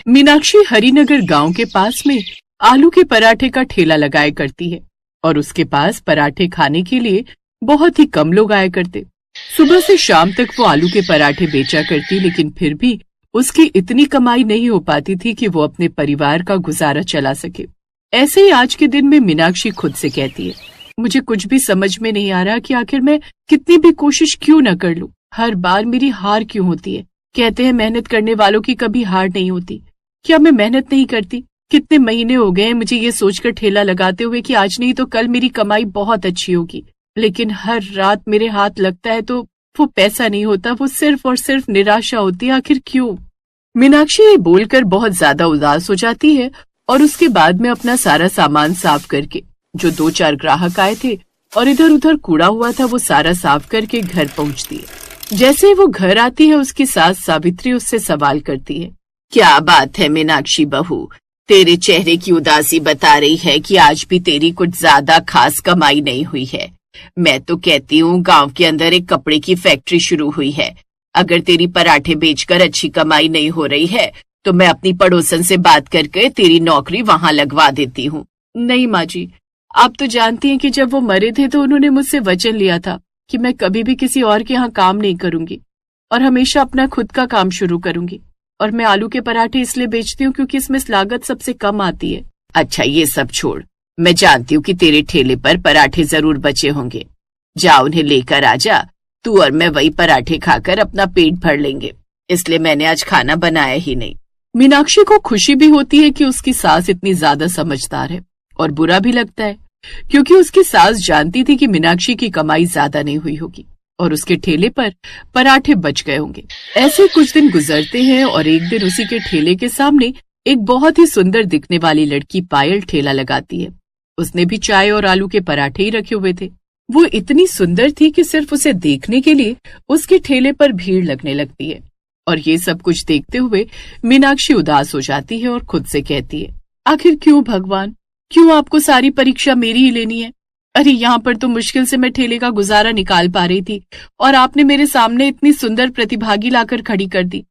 मीनाक्षी हरिनगर गांव के पास में आलू के पराठे का ठेला लगाया करती है और उसके पास पराठे खाने के लिए बहुत ही कम लोग आया करते। सुबह से शाम तक वो आलू के पराठे बेचा करती, लेकिन फिर भी उसकी इतनी कमाई नहीं हो पाती थी कि वो अपने परिवार का गुजारा चला सके। ऐसे ही आज के दिन में मीनाक्षी खुद से कहती है, मुझे कुछ भी समझ में नहीं आ रहा कि आखिर मैं कितनी भी कोशिश क्यों न कर लूं, हर बार मेरी हार क्यों होती है। कहते हैं मेहनत करने वालों की कभी हार नहीं होती। क्या मैं मेहनत नहीं करती? कितने महीने हो गए मुझे ये सोचकर ठेला लगाते हुए कि आज नहीं तो कल मेरी कमाई बहुत अच्छी होगी, लेकिन हर रात मेरे हाथ लगता है तो वो पैसा नहीं होता, वो सिर्फ और सिर्फ निराशा होती है। आखिर क्यों? मीनाक्षी ये बोलकर बहुत ज्यादा उदास हो जाती है और उसके बाद में अपना सारा सामान साफ करके, जो 2-4 ग्राहक आए थे और इधर उधर कूड़ा हुआ था, वो सारा साफ करके घर पहुंचती है। जैसे ही वो घर आती है, उसकी सास सावित्री उससे सवाल करती है, क्या बात है मीनाक्षी बहू, तेरे चेहरे की उदासी बता रही है कि आज भी तेरी कुछ ज्यादा खास कमाई नहीं हुई है। मैं तो कहती हूँ गांव के अंदर एक कपड़े की फैक्ट्री शुरू हुई है। अगर तेरी पराठे बेचकर अच्छी कमाई नहीं हो रही है तो मैं अपनी पड़ोसन से बात करके तेरी नौकरी वहां लगवा देती हूँ। नहीं माँ जी, आप तो जानती हैं कि जब वो मरे थे तो उन्होंने मुझसे वचन लिया था कि मैं कभी भी किसी और के यहाँ काम नहीं करूंगी और हमेशा अपना खुद का काम शुरू करूंगी। और मैं आलू के पराठे इसलिए बेचती हूँ क्योंकि इसमें लागत सबसे कम आती है। अच्छा, ये सब छोड़, मैं जानती हूँ कि तेरे ठेले पर पराठे जरूर बचे होंगे। जा उन्हें लेकर आ जा, तू और मैं वही पराठे खाकर अपना पेट भर लेंगे, इसलिए मैंने आज खाना बनाया ही नहीं। मीनाक्षी को खुशी भी होती है कि उसकी सास इतनी ज्यादा समझदार है और बुरा भी लगता है क्योंकि उसकी सास जानती थी कि मीनाक्षी की कमाई ज्यादा नहीं हुई होगी और उसके ठेले पर पराठे बच गए होंगे। ऐसे कुछ दिन गुजरते हैं और एक दिन उसी के ठेले के सामने एक बहुत ही सुंदर दिखने वाली लड़की पायल ठेला लगाती है। उसने भी चाय और आलू के पराठे ही रखे हुए थे। वो इतनी सुंदर थी कि सिर्फ उसे देखने के लिए उसके ठेले पर भीड़ लगने लगती है। और ये सब कुछ देखते हुए मीनाक्षी उदास हो जाती है और खुद से कहती है, आखिर क्यों भगवान, क्यों आपको सारी परीक्षा मेरी ही लेनी है? अरे यहाँ पर तो मुश्किल से मैं ठेले का गुजारा निकाल पा रही थी और आपने मेरे सामने इतनी सुंदर प्रतिभागी लाकर खड़ी कर दी।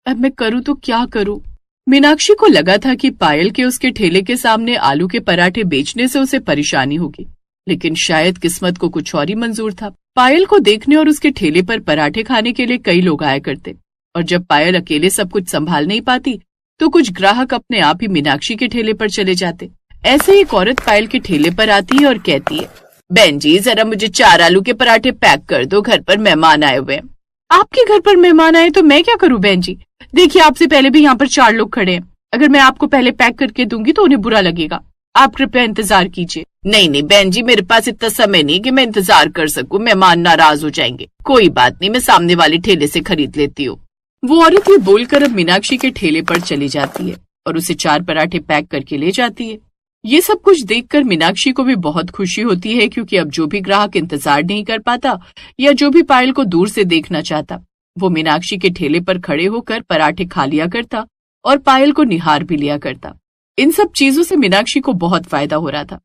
अब मैं करूँ तो क्या करूँ? मीनाक्षी को लगा था कि पायल के उसके ठेले के सामने आलू के पराठे बेचने से उसे परेशानी होगी, लेकिन शायद किस्मत को कुछ और ही मंजूर था। पायल को देखने और उसके ठेले पर पराठे खाने के लिए कई लोग आया करते और जब पायल अकेले सब कुछ संभाल नहीं पाती तो कुछ ग्राहक अपने आप ही मीनाक्षी के ठेले पर चले जाते। ऐसे ही एक औरत पायल के ठेले पर आती है और कहती है, बहन जी जरा मुझे 4 आलू के पराठे पैक कर दो, घर पर मेहमान आए हुए हैं। आपके घर पर मेहमान आए तो मैं क्या करूं बहन जी? देखिए आपसे पहले भी यहाँ पर 4 लोग खड़े हैं, अगर मैं आपको पहले पैक करके दूंगी तो उन्हें बुरा लगेगा। आप कृपया इंतजार कीजिए। नहीं नहीं बहन जी, मेरे पास इतना समय नहीं कि मैं इंतजार कर सकूं, मेहमान नाराज हो जाएंगे। कोई बात नहीं, मैं सामने वाले ठेले से खरीद लेती हूँ। वो औरत ये बोलकर अब मीनाक्षी के ठेले पर चली जाती है और उसे 4 पराठे पैक करके ले जाती है। ये सब कुछ देखकर मीनाक्षी को भी बहुत खुशी होती है क्योंकि अब जो भी ग्राहक इंतजार नहीं कर पाता या जो भी पायल को दूर से देखना चाहता, वो मीनाक्षी के ठेले पर खड़े होकर पराठे खा लिया करता और पायल को निहार भी लिया करता। इन सब चीजों से मीनाक्षी को बहुत फायदा हो रहा था।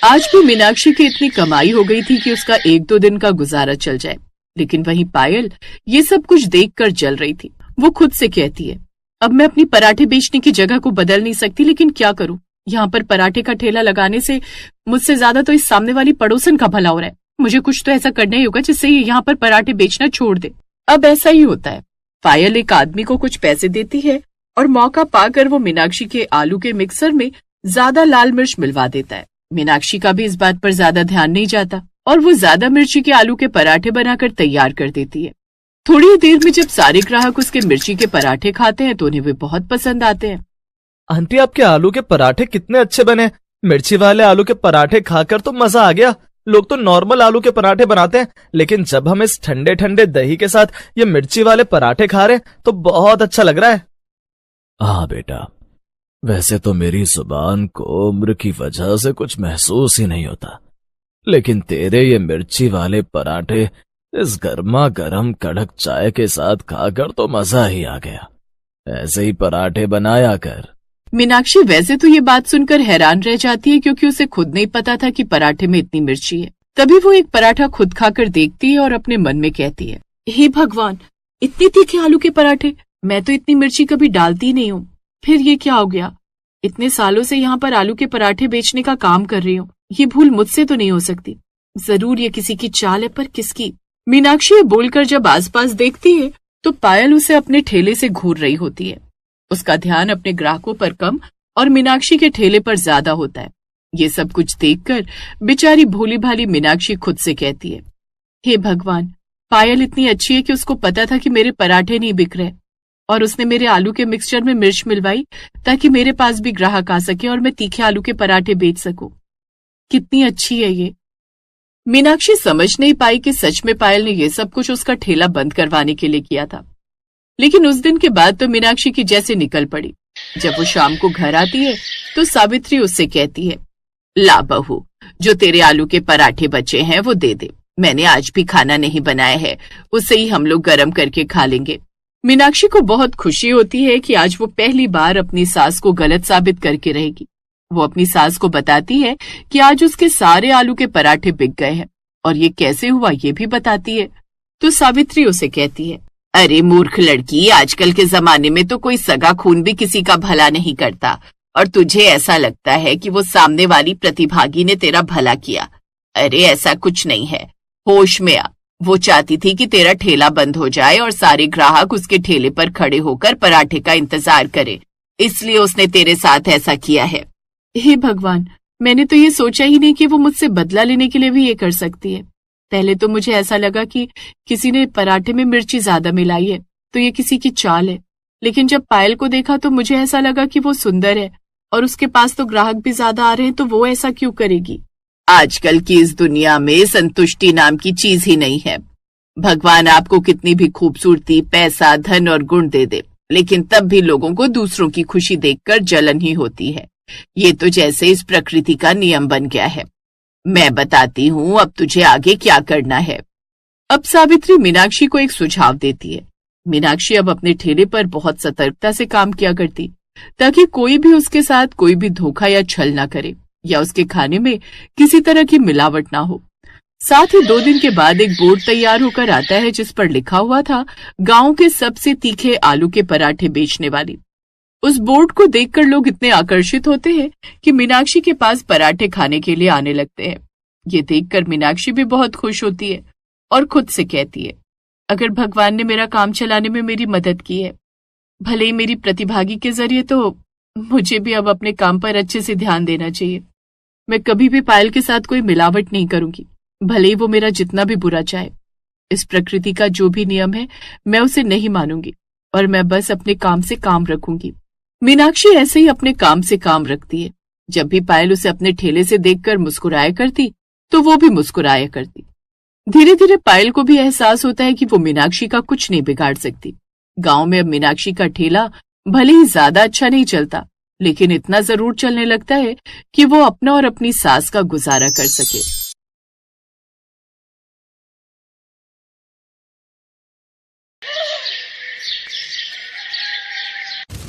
आज भी मीनाक्षी की इतनी कमाई हो गई थी कि उसका 1-2 दिन का गुजारा चल जाए, लेकिन वहीं पायल ये सब कुछ देखकर जल रही थी। वो खुद से कहती है, अब मैं अपनी पराठे बेचने की जगह को बदल नहीं सकती, लेकिन क्या करूं? यहाँ पर पराठे का ठेला लगाने से मुझसे ज्यादा तो इस सामने वाली पड़ोसन का भला हो रहा है। मुझे कुछ तो ऐसा करना ही होगा जिससे ये यहाँ पर पराठे बेचना छोड़ दे। अब ऐसा ही होता है। पायल एक आदमी को कुछ पैसे देती है और मौका पाकर वो मीनाक्षी के आलू के मिक्सर में ज्यादा लाल मिर्च मिलवा देता है। मीनाक्षी का भी इस बात पर ज्यादा ध्यान नहीं जाता और वो ज्यादा मिर्ची के आलू के पराठे बनाकर तैयार कर देती है। थोड़ी ही देर में जब सारे ग्राहक उसके मिर्ची के पराठे खाते हैं तो उन्हें वे बहुत पसंद आते हैं। आंटी आपके आलू के पराठे कितने अच्छे बने। मिर्ची वाले आलू के पराठे खाकर तो मजा आ गया। लोग तो नॉर्मल आलू के पराठे बनाते हैं, लेकिन जब हम इस ठंडे ठंडे दही के साथ ये मिर्ची वाले पराठे खा रहे हैं तो बहुत अच्छा लग रहा है। हाँ बेटा, वैसे तो मेरी जुबान को उम्र की वजह से कुछ महसूस ही नहीं होता, लेकिन तेरे ये मिर्ची वाले पराठे इस गर्मा गर्म कड़क चाय के साथ खाकर तो मजा ही आ गया। ऐसे ही पराठे बनाया कर। मीनाक्षी वैसे तो ये बात सुनकर हैरान रह जाती है क्योंकि उसे खुद नहीं पता था कि पराठे में इतनी मिर्ची है। तभी वो एक पराठा खुद खाकर देखती है और अपने मन में कहती है, हे भगवान, इतने तीखे आलू के पराठे, मैं तो इतनी मिर्ची कभी डालती नहीं हूँ। फिर ये क्या हो गया? इतने सालों से यहाँ पर आलू के पराठे बेचने का काम कर रही हूँ, ये भूल मुझसे तो नहीं हो सकती। जरूर ये किसी की चाल है, पर किसकी? मीनाक्षी ये बोलकर जब आसपास देखती है तो पायल उसे अपने ठेले से घूर रही होती है। उसका ध्यान अपने ग्राहकों पर कम और मीनाक्षी के ठेले पर ज्यादा होता है। ये सब कुछ देखकर बेचारी भोली भाली मीनाक्षी खुद से कहती है, हे भगवान, पायल इतनी अच्छी है कि उसको पता था कि मेरे पराठे नहीं बिक रहे और उसने मेरे आलू के मिक्सचर में मिर्च मिलवाई ताकि मेरे पास भी ग्राहक आ सके और मैं तीखे आलू के पराठे बेच सकूं। कितनी अच्छी है ये। मीनाक्षी समझ नहीं पाई कि सच में पायल ने यह सब कुछ उसका ठेला बंद करवाने के लिए किया था। लेकिन उस दिन के बाद तो मीनाक्षी की जैसे निकल पड़ी। जब वो शाम को घर आती है तो सावित्री उससे कहती है, ला बहू, जो तेरे आलू के पराठे बचे हैं वो दे दे। मैंने आज भी खाना नहीं बनाया है, उसे ही हम लोग गरम करके खा लेंगे। मीनाक्षी को बहुत खुशी होती है कि आज वो पहली बार अपनी सास को गलत साबित करके रहेगी। वो अपनी सास को बताती है कि आज उसके सारे आलू के पराठे बिक गए हैं और ये कैसे हुआ ये भी बताती है। तो सावित्री उसे कहती है, अरे मूर्ख लड़की, आजकल के जमाने में तो कोई सगा खून भी किसी का भला नहीं करता और तुझे ऐसा लगता है कि वो सामने वाली प्रतिभागी ने तेरा भला किया। अरे ऐसा कुछ नहीं है, होश में आ। वो चाहती थी कि तेरा ठेला बंद हो जाए और सारे ग्राहक उसके ठेले पर खड़े होकर पराठे का इंतजार करें, इसलिए उसने तेरे साथ ऐसा किया है। हे भगवान, मैंने तो ये सोचा ही नहीं कि वो मुझसे बदला लेने के लिए भी ये कर सकती है। पहले तो मुझे ऐसा लगा कि किसी ने पराठे में मिर्ची ज्यादा मिलाई है तो ये किसी की चाल है। लेकिन जब पायल को देखा तो मुझे ऐसा लगा कि वो सुंदर है और उसके पास तो ग्राहक भी ज्यादा आ रहे हैं, तो वो ऐसा क्यों करेगी? आजकल की इस दुनिया में संतुष्टि नाम की चीज ही नहीं है। भगवान आपको कितनी भी खूबसूरती, पैसा, धन और गुण दे दे, लेकिन तब भी लोगों को दूसरों की खुशी देखकर जलन ही होती है। ये तो जैसे इस प्रकृति का नियम बन गया है। मैं बताती हूँ अब तुझे आगे क्या करना है। अब सावित्री मीनाक्षी को एक सुझाव देती है। मीनाक्षी अब अपने ठेले पर बहुत सतर्कता से काम किया करती ताकि कोई भी उसके साथ कोई भी धोखा या छल ना करे या उसके खाने में किसी तरह की मिलावट ना हो। साथ ही 2 दिन के बाद एक बोर्ड तैयार होकर आता है जिस पर लिखा हुआ था, गांव के सबसे तीखे आलू के पराठे बेचने वाली। उस बोर्ड को देखकर लोग इतने आकर्षित होते हैं कि मीनाक्षी के पास पराठे खाने के लिए आने लगते हैं। ये देखकर मीनाक्षी भी बहुत खुश होती है और खुद से कहती है, अगर भगवान ने मेरा काम चलाने में मेरी मदद की है, भले ही मेरी प्रतिभागी के जरिए, तो मुझे भी अब अपने काम पर अच्छे से ध्यान देना चाहिए। मैं कभी भी पायल के साथ कोई मिलावट नहीं करूंगी, भले ही वो मेरा जितना भी बुरा चाहे। इस प्रकृति का जो भी नियम है मैं उसे नहीं मानूंगी और मैं बस अपने काम से काम रखूंगी। मीनाक्षी ऐसे ही अपने काम से काम रखती है। जब भी पायल उसे अपने ठेले से देखकर मुस्कुराया करती तो वो भी मुस्कुराया करती। धीरे धीरे पायल को भी एहसास होता है कि वो मीनाक्षी का कुछ नहीं बिगाड़ सकती। गांव में अब मीनाक्षी का ठेला भले ही ज्यादा अच्छा नहीं चलता, लेकिन इतना जरूर चलने लगता है कि वो अपना और अपनी सास का गुजारा कर सके।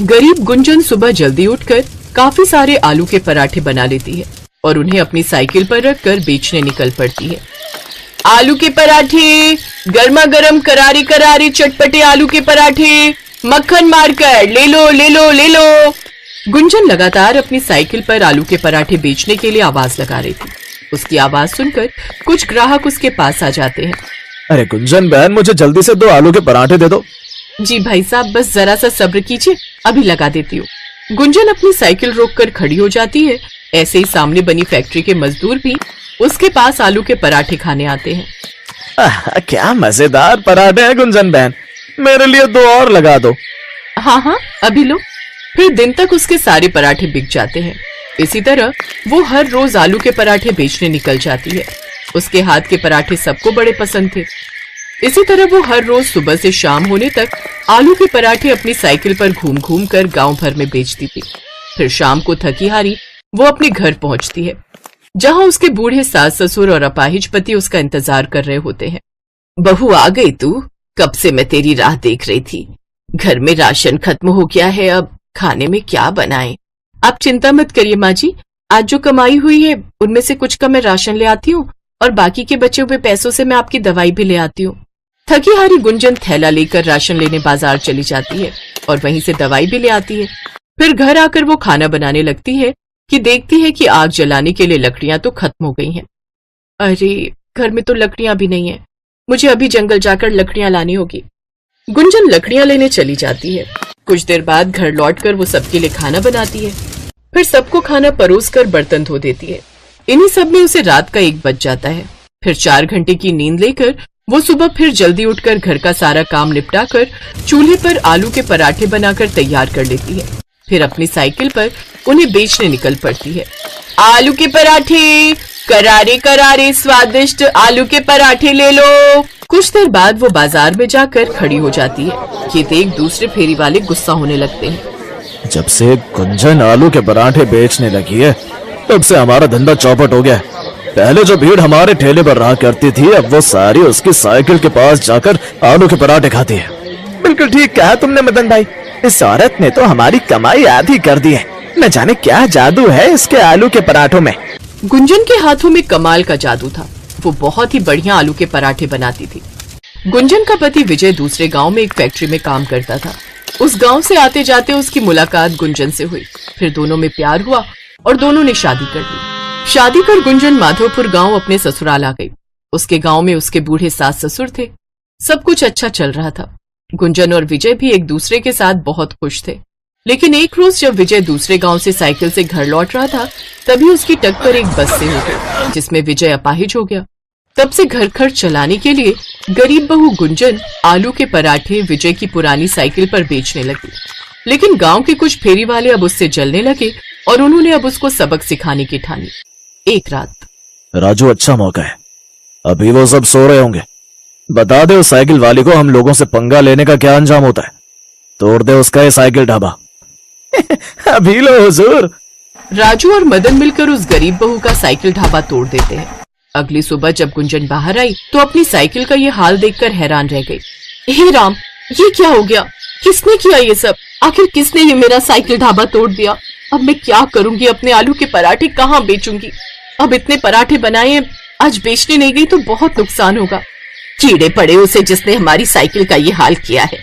गरीब गुंजन सुबह जल्दी उठकर काफी सारे आलू के पराठे बना लेती है और उन्हें अपनी साइकिल पर रखकर बेचने निकल पड़ती है। आलू के पराठे, गर्मा गर्म करारी करारी चटपटे आलू के पराठे, मक्खन मारकर ले लो ले लो ले लो। गुंजन लगातार अपनी साइकिल पर आलू के पराठे बेचने के लिए आवाज लगा रही थी। उसकी आवाज सुनकर कुछ ग्राहक उसके पास आ जाते हैं। अरे गुंजन बहन, मुझे जल्दी से 2 आलू के पराठे दे दो। जी भाई साहब, बस जरा सा सब्र कीजिए, अभी लगा देती हूँ। गुंजन अपनी साइकिल रोककर खड़ी हो जाती है। ऐसे ही सामने बनी फैक्ट्री के मजदूर भी उसके पास आलू के पराठे खाने आते हैं। क्या मजेदार पराठे हैं गुंजन बहन, मेरे लिए 2 और लगा दो। हाँ हाँ, अभी लो। फिर दिन तक उसके सारे पराठे बिक जाते हैं। इसी तरह वो हर रोज आलू के पराठे बेचने निकल जाती है। उसके हाथ के पराठे सबको बड़े पसंद थे। इसी तरह वो हर रोज सुबह से शाम होने तक आलू के पराठे अपनी साइकिल पर घूम घूम कर गांव भर में बेचती थी। फिर शाम को थकी हारी वो अपने घर पहुंचती है, जहां उसके बूढ़े सास ससुर और अपाहिज पति उसका इंतजार कर रहे होते हैं। बहू आ गई तू, कब से मैं तेरी राह देख रही थी। घर में राशन खत्म हो गया है, अब खाने में क्या बनाएं? आप चिंता मत करिए माँ जी, आज जो कमाई हुई है उनमें से कुछ का मैं राशन ले आती हूँ और बाकी के बचे हुए पैसों से मैं आपकी दवाई भी ले आती हूँ। थकी हारी गुंजन थैला लेकर राशन लेने बाजार चली जाती है और वहीं से दवाई भी ले आती है। फिर घर आकर वो खाना बनाने लगती है कि देखती है कि आग जलाने के लिए लकड़ियां तो खत्म हो गई हैं। अरे घर में तो लकड़ियां भी नहीं है, मुझे अभी जंगल जाकर लकड़ियां लानी होगी। गुंजन लकड़ियां लेने चली जाती है। कुछ देर बाद घर लौटकर वो सबके लिए खाना बनाती है, फिर सबको खाना परोस कर बर्तन धो देती है। इन्हीं सब में उसे रात का 1 बज जाता है। फिर 4 घंटे की नींद लेकर वो सुबह फिर जल्दी उठकर घर का सारा काम निपटाकर चूल्हे पर आलू के पराठे बनाकर तैयार कर लेती है। फिर अपनी साइकिल पर उन्हें बेचने निकल पड़ती है। आलू के पराठे, करारे करारे स्वादिष्ट आलू के पराठे ले लो। कुछ देर बाद वो बाजार में जाकर खड़ी हो जाती है। ये देख दूसरे फेरी वाले गुस्सा होने लगते हैं। जब से गुंजन आलू के पराठे बेचने लगी है तब से हमारा धंधा चौपट हो गया। पहले जो भीड़ हमारे ठेले पर रहा करती थी अब वो सारी उसकी साइकिल के पास जाकर आलू के पराठे खाती है। बिल्कुल ठीक कहा तुमने मदन भाई, इस औरत ने तो हमारी कमाई आधी कर दी है। न जाने क्या जादू है इसके आलू के पराठों में। गुंजन के हाथों में कमाल का जादू था। वो बहुत ही बढ़िया आलू के पराठे बनाती थी। गुंजन का पति विजय दूसरे गांव में एक फैक्ट्री में काम करता था। उस गांव से आते जाते उसकी मुलाकात गुंजन से हुई। फिर दोनों में प्यार हुआ और दोनों ने शादी कर ली। शादी कर गुंजन माधोपुर गांव अपने ससुराल आ गई। उसके गांव में उसके बूढ़े सास ससुर थे। सब कुछ अच्छा चल रहा था। गुंजन और विजय भी एक दूसरे के साथ बहुत खुश थे। लेकिन एक रोज जब विजय दूसरे गांव से साइकिल से घर लौट रहा था तभी उसकी टक्कर एक बस से हो गई, जिसमें विजय अपाहिज हो गया। तब से घर खर्च चलाने के लिए गरीब बहू गुंजन आलू के पराठे विजय की पुरानी साइकिल पर बेचने लगी। लेकिन गांव के कुछ फेरी वाले अब उससे जलने लगे और उन्होंने अब उसको सबक सिखाने की ठानी। एक रात, राजू अच्छा मौका है, अभी वो सब सो रहे होंगे। बता दे उस साइकिल वाली को हम लोगों से पंगा लेने का क्या अंजाम होता है। तोड़ दे उसका ये साइकिल ढाबा। अभी लो हुजूर। राजू और मदन मिलकर उस गरीब बहू का साइकिल ढाबा तोड़ देते हैं। अगली सुबह जब गुंजन बाहर आई तो अपनी साइकिल का ये हाल देखकर हैरान रह गई। हे राम, ये क्या हो गया? किसने किया ये सब? आखिर किसने ये मेरा साइकिल ढाबा तोड़ दिया? अब मैं क्या करूंगी? अपने आलू के पराठे कहाँ बेचूंगी? अब इतने पराठे बनाए, आज बेचने नहीं गई तो बहुत नुकसान होगा। कीड़े पड़े उसे जिसने हमारी साइकिल का ये हाल किया है।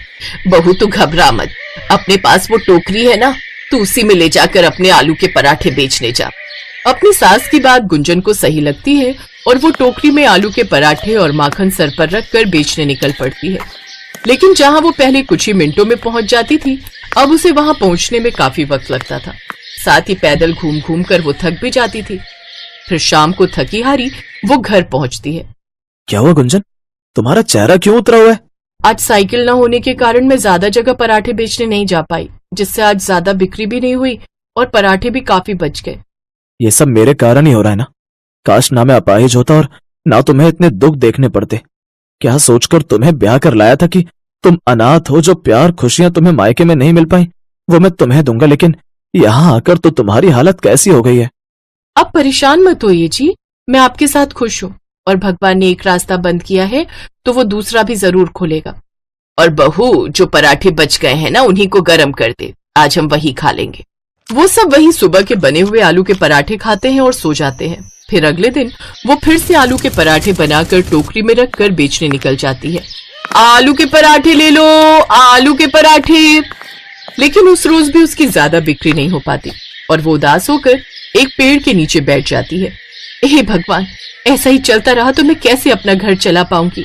बहू तू घबरा मत, अपने पास वो टोकरी है ना, तू उसी में ले जाकर अपने आलू के पराठे बेचने जा। अपनी सास की बात गुंजन को सही लगती है और वो टोकरी में आलू के पराठे और माखन सर पर रखकर बेचने निकल पड़ती है। लेकिन जहां वो पहले कुछ ही मिनटों में पहुंच जाती थी, अब उसे वहां पहुंचने में काफी वक्त लगता था। साथ ही पैदल घूम घूम कर वो थक भी जाती थी। फिर शाम को थकी हारी वो घर पहुंचती है। क्या हुआ गुंजन, तुम्हारा चेहरा क्यों उतरा हुआ है? आज साइकिल न होने के कारण मैं ज्यादा जगह पराठे बेचने नहीं जा पाई, जिससे आज ज्यादा बिक्री भी नहीं हुई और पराठे भी काफी बच गए। ये सब मेरे कारण ही हो रहा है ना। काश ना मैं अपाहिज होता और ना तुम्हें इतने दुख देखने पड़ते। क्या सोचकर तुम्हें ब्याह कर लाया था कि तुम अनाथ हो, जो प्यार खुशियां तुम्हें मायके में नहीं मिल पाई वो मैं तुम्हें दूंगा। लेकिन यहाँ आकर तो तुम्हारी हालत कैसी हो गई है। अब परेशान मत होइए जी, मैं आपके साथ खुश हूँ और भगवान ने एक रास्ता बंद किया है तो वो दूसरा भी जरूर खोलेगा। और बहू, जो पराठे बच गए हैं ना, उन्हीं को गर्म कर दे, आज हम वही खा लेंगे। वो सब वही सुबह के बने हुए आलू के पराठे खाते हैं और सो जाते हैं। फिर अगले दिन वो फिर से आलू के पराठे बनाकर टोकरी में रखकर बेचने निकल जाती है। आलू के पराठे ले लो, आलू के पराठे। लेकिन उस रोज भी उसकी ज्यादा बिक्री नहीं हो पाती और वो उदास होकर एक पेड़ के नीचे बैठ जाती है। हे भगवान, ऐसा ही चलता रहा तो मैं कैसे अपना घर चला पाऊंगी?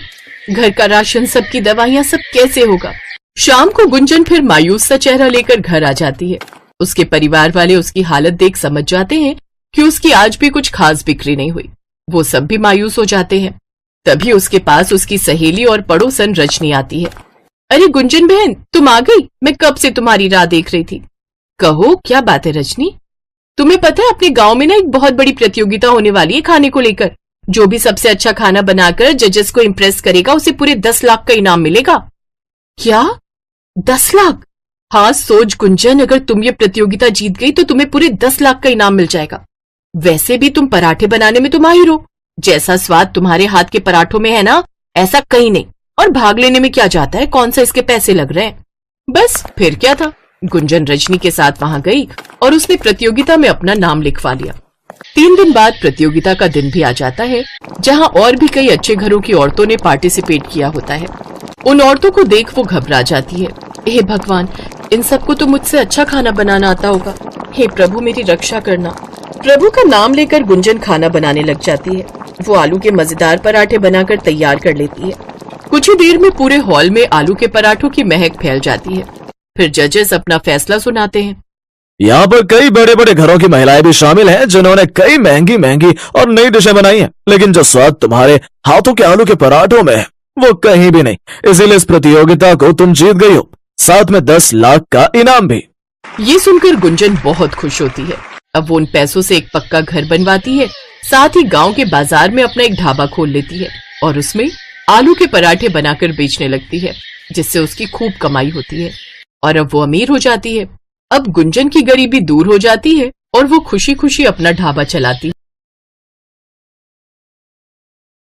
घर का राशन, सबकी दवाइयां, सब कैसे होगा? शाम को गुंजन फिर मायूस सा चेहरा लेकर घर आ जाती है। उसके परिवार वाले उसकी हालत देख समझ जाते हैं कि उसकी आज भी कुछ खास बिक्री नहीं हुई। वो सब भी मायूस हो जाते हैं। तभी उसके पास उसकी सहेली और पड़ोसन रजनी आती है। अरे गुंजन बहन, तुम आ गई? मैं कब से तुम्हारी राह देख रही थी। कहो, क्या बात है रजनी? तुम्हें पता है अपने गांव में ना एक बहुत बड़ी प्रतियोगिता होने वाली है खाने को लेकर। जो भी सबसे अच्छा खाना बनाकर जजेस को इम्प्रेस करेगा उसे पूरे 10 लाख का इनाम मिलेगा। क्या 10 लाख? हाँ सोच गुंजन, अगर तुम ये प्रतियोगिता जीत गई तो तुम्हें पूरे 10 लाख का इनाम मिल जाएगा। वैसे भी तुम पराठे बनाने में तो माहिर हो। जैसा स्वाद तुम्हारे हाथ के पराठों में है ना, ऐसा कहीं नहीं। और भाग लेने में क्या जाता है, कौन सा इसके पैसे लग रहे हैं। बस फिर क्या था, गुंजन रजनी के साथ वहां गई और उसने प्रतियोगिता में अपना नाम लिखवा लिया। 3 दिन बाद प्रतियोगिता का दिन भी आ जाता है, जहां और भी कई अच्छे घरों की औरतों ने पार्टिसिपेट किया होता है। उन औरतों को देख वो घबरा जाती है। हे भगवान, इन सबको तो मुझसे अच्छा खाना बनाना आता होगा। हे प्रभु मेरी रक्षा करना। प्रभु का नाम लेकर गुंजन खाना बनाने लग जाती है। वो आलू के मजेदार पराठे बनाकर तैयार कर लेती है। कुछ ही देर में पूरे हॉल में आलू के पराठों की महक फैल जाती है। फिर जजेस अपना फैसला सुनाते हैं। यहाँ पर कई बड़े बड़े घरों की महिलाएं भी शामिल हैं जिन्होंने कई महंगी महंगी और नई डिशें बनाई हैं, लेकिन जो स्वाद तुम्हारे हाथों के आलू के पराठों में है वो कहीं भी नहीं। इसीलिए इस प्रतियोगिता को तुम जीत गई हो, साथ में 10 लाख का इनाम भी। ये सुनकर गुंजन बहुत खुश होती है। अब वो उन पैसों से एक पक्का घर बनवाती है, साथ ही गांव के बाजार में अपना एक ढाबा खोल लेती है और उसमें आलू के पराठे बनाकर बेचने लगती है, जिससे उसकी खूब कमाई होती है और अब वो अमीर हो जाती है। अब गुंजन की गरीबी दूर हो जाती है और वो खुशी खुशी अपना ढाबा चलाती है।